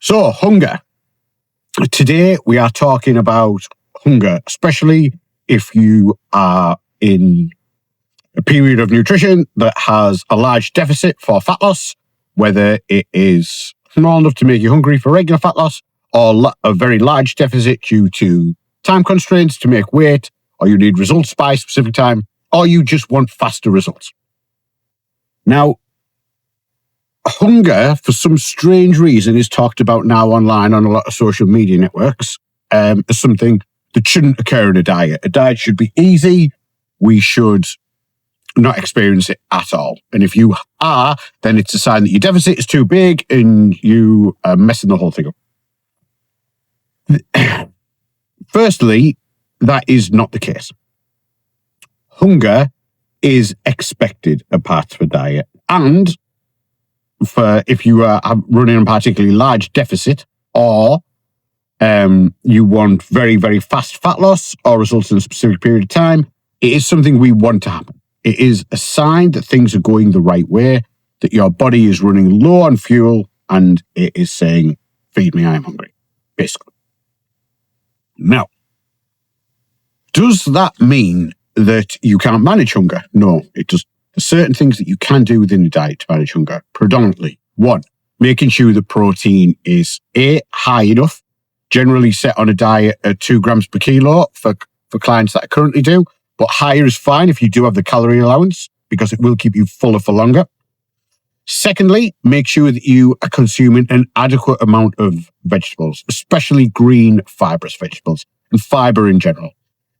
So, hunger. Today, we are talking about hunger, especially if you are in a period of nutrition that has a large deficit for fat loss, whether it is small enough to make you hungry for regular fat loss, or a very large deficit due to time constraints to make weight, or you need results by a specific time, or you just want faster results. Now, hunger, for some strange reason, is talked about now online on a lot of social media networks as something that shouldn't occur in a diet. A diet should be easy. We should not experience it at all. And if you are, then it's a sign that your deficit is too big and you are messing the whole thing up. Firstly, that is not the case. Hunger is expected a part of a diet. And for if you are running a particularly large deficit, or you want very, very fast fat loss or results in a specific period of time, it is something we want to happen. It is a sign that things are going the right way, that your body is running low on fuel, and it is saying, feed me, I am hungry, basically. Now, does that mean that you can't manage hunger? No, it doesn't. There's certain things that you can do within the diet to manage hunger. Predominantly, one, making sure the protein is high enough, generally set on a diet at 2 grams per kilo for clients that I currently do, but higher is fine if you do have the calorie allowance, because it will keep you fuller for longer. Secondly, make sure that you are consuming an adequate amount of vegetables, especially green fibrous vegetables and fiber in general.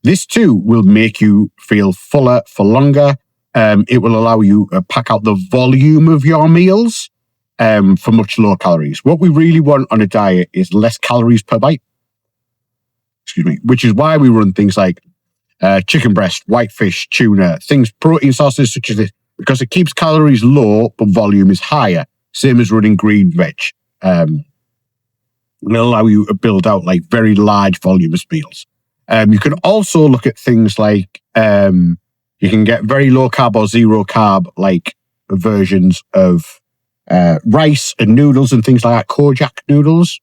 This too will make you feel fuller for longer. It will allow you to pack out the volume of your meals for much lower calories. What we really want on a diet is less calories per bite. Which is why we run things like chicken breast, whitefish, tuna, protein sources such as this, because it keeps calories low, but volume is higher. Same as running green veg. It'll allow you to build out like very large voluminous meals. You can also look at things like, you can get very low carb or zero carb, like versions of rice and noodles and things like that, Kojak noodles,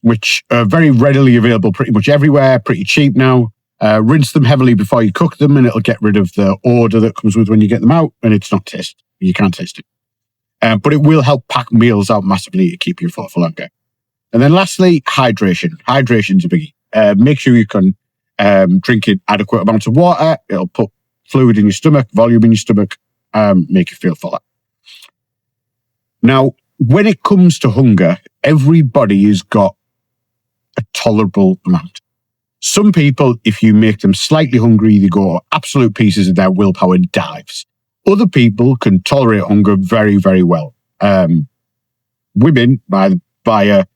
which are very readily available pretty much everywhere, pretty cheap now. Rinse them heavily before you cook them, and it'll get rid of the odor that comes with when you get them out, and it's not tasty. You can't taste it. But it will help pack meals out massively to keep you full for longer. And then lastly, hydration. Hydration's a biggie. Make sure you can drink in adequate amounts of water. It'll put fluid in your stomach, volume in your stomach, make you feel fuller. Now, when it comes to hunger, everybody has got a tolerable amount. Some people, if you make them slightly hungry, they go absolute pieces of their willpower dives. Other people can tolerate hunger very, very well. Women, by the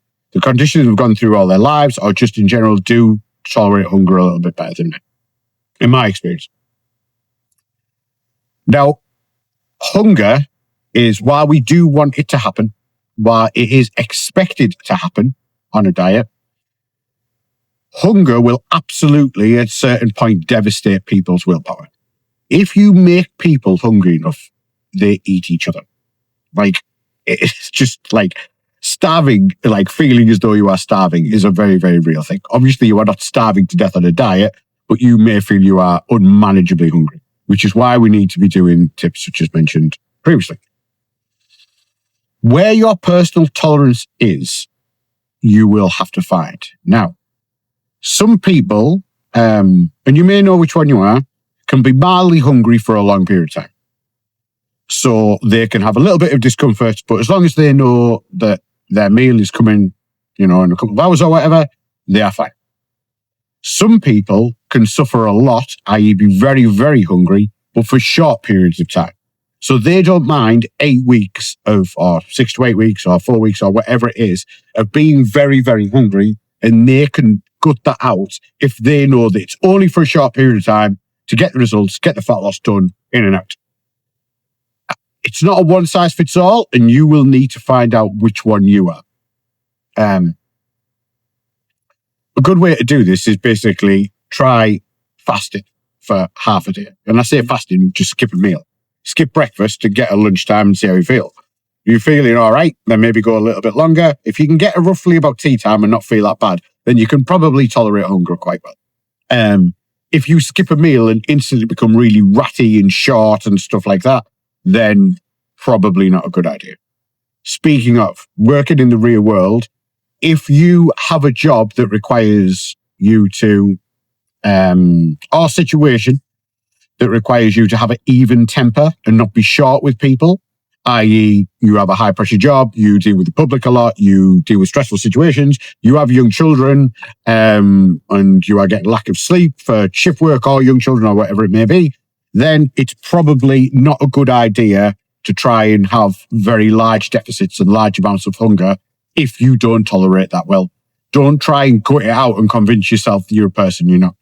conditions they've gone through all their lives, or just in general, do tolerate hunger a little bit better than men, in my experience. Now, hunger is, while we do want it to happen, while it is expected to happen on a diet, hunger will absolutely at a certain point devastate people's willpower. If you make people hungry enough, they eat each other. Like, it's just like starving, like feeling as though you are starving is a very, very real thing. Obviously, you are not starving to death on a diet, but you may feel you are unmanageably hungry, which is why we need to be doing tips such as mentioned previously. Where your personal tolerance is, you will have to find. Now, some people, and you may know which one you are, can be mildly hungry for a long period of time. So they can have a little bit of discomfort, but as long as they know that their meal is coming, in a couple of hours or whatever, they are fine. Some people can suffer a lot, i.e. be very, very hungry, but for short periods of time. So they don't mind 8 weeks or 6 to 8 weeks or 4 weeks or whatever it is of being very, very hungry, and they can gut that out if they know that it's only for a short period of time to get the results, get the fat loss done, in and out. It's not a one size fits all, and you will need to find out which one you are. A good way to do this is basically try fasting for half a day. And I say fasting, just skip a meal. Skip breakfast to get a lunchtime and see how you feel. you're feeling all right, then maybe go a little bit longer. If you can get roughly about tea time and not feel that bad, then you can probably tolerate hunger quite well. If you skip a meal and instantly become really ratty and short and stuff like that, then probably not a good idea. Speaking of working in the real world, if you have a job that requires you to, or situation that requires you to have an even temper and not be short with people, i.e. you have a high pressure job, you deal with the public a lot, you deal with stressful situations, you have young children, and you are getting lack of sleep for shift work or young children or whatever it may be, then it's probably not a good idea to try and have very large deficits and large amounts of hunger if you don't tolerate that well. Don't try and cut it out and convince yourself that you're a person you're not.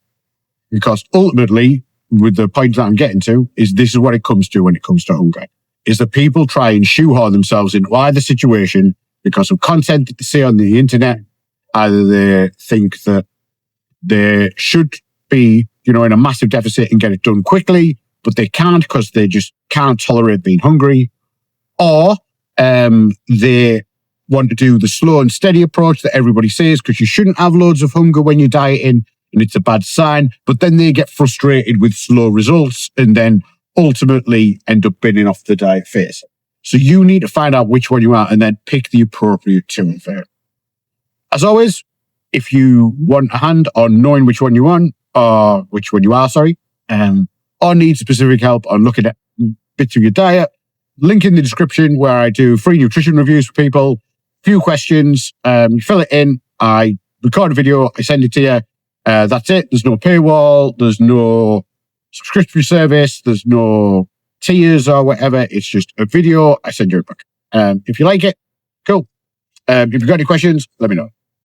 Because ultimately, with the point that I'm getting to, is this is what it comes to when it comes to hunger, is that people try and shoehorn themselves into either situation because of content that they see on the internet. Either they think that they should be, in a massive deficit and get it done quickly, but they can't because they just can't tolerate being hungry. Or they want to do the slow and steady approach that everybody says, because you shouldn't have loads of hunger when you're dieting, and it's a bad sign. But then they get frustrated with slow results and then ultimately end up binning off the diet phase. So you need to find out which one you are and then pick the appropriate to and fair. As always, if you want a hand on knowing which one you want, or which one you are, or need specific help on looking at bits of your diet, link in the description where I do free nutrition reviews for people. Few questions, you fill it in, I record a video, I send it to you. That's it. There's no paywall, there's no subscription service, there's no tiers or whatever. It's just a video, I send you a book. If you like it, cool. If you've got any questions, let me know.